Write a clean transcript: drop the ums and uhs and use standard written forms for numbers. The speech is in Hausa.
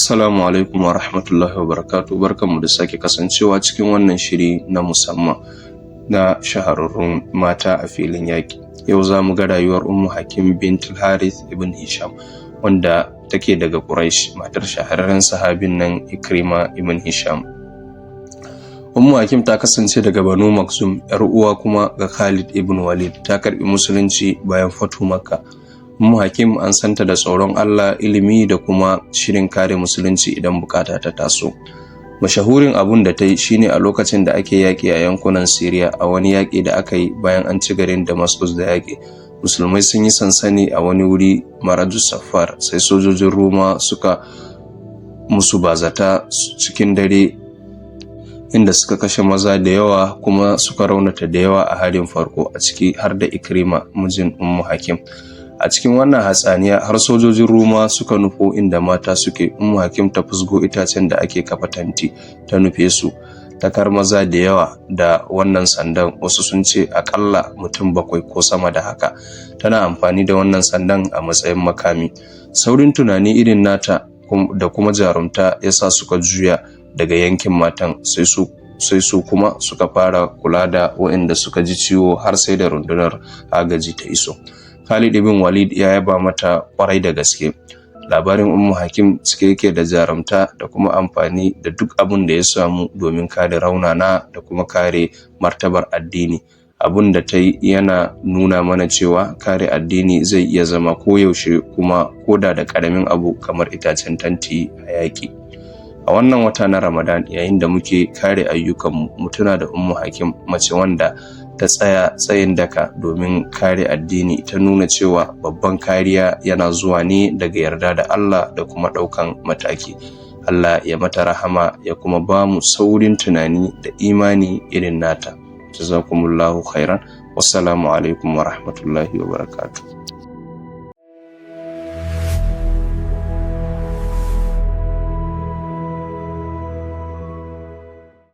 Assalamu alaikum wa rahmatullahi wa barakatuh. Barkanmu da sake kasancewa cikin wannan shiri na musamman na shahararrun mata a filin yaƙi. Yau za mu ga rayuwar Ummu Hakim bintul Harith ibn Hisham, wanda take daga Quraysh, matar shahararren sahabin nan Ikrima ibn Hisham. Ummu Hakim ta kasance daga Banu Makhzum, ‘yar uwa kuma ga Khalid ibn Walid. Ta karbi musulunci bayan fatu Makka. Ummu Hakim an santa da tsoron Allah, ilimi da kuma shirin kare musulunci idan bukata ta taso. Mashahurin abun da ta yi shine a lokacin da ake yaƙi a yankunan Syria, a wani yaƙi da aka yi bayan an ci garin Damascus da yaƙi. Musulmai sun yi sansani a wani wuri Marajus Safar, sai sojojin Roma suka musu bazata cikin dare, inda suka kashe maza da yawa kuma suka raunata da yawa a harin farko, a ciki har da Ikrima mijin Ummu Hakim. A cikin wannan hatsaniya har sojojin Roma suka nufo inda mata suke. Ummu Hakim ta fusgo itacen da ake kafa tanti ta nufe su, ta kar maza da yawa da wannan sandan, wasu sun ce akalla mutum 7 ko sama da haka. Tana amfani da wannan sandan a matsayin makami. Saurin tunani irin nata da kuma jarumta yasa suka juya daga yankin matan, sai su kuma suka fara kula da waɗanda suka ji ciwo har sai da rundunar agaji ta iso. Khalid ibn Walid ya yaba mata kwarai da gaske. Labarin Ummu Hakim cike yake da jarumta da kuma amfani da duk abin da ya samu domin kare raunana da kuma kare martabar addini. Abin da ta yi yana nuna mana cewa kare addini zai iya zama koyaushe, kuma koda da ƙaramin abu kamar itacen tanti a yaƙi. A wannan wata na Ramadan, yayin da muke kare ayyukanmu, mu tuna da Ummu Hakim, mace wanda ta tsaya tsayin daka domin kare addini. Ta nuna cewa babban kariya yana zuwa ne daga yarda da Allah da kuma ɗaukan mataki. Allah ya mata rahama ya kuma ba mu saurin tunani da imani irin nata. Jazakumullahu khairan. Wassalamu alaikum wa rahmatullahi wa barakatuh.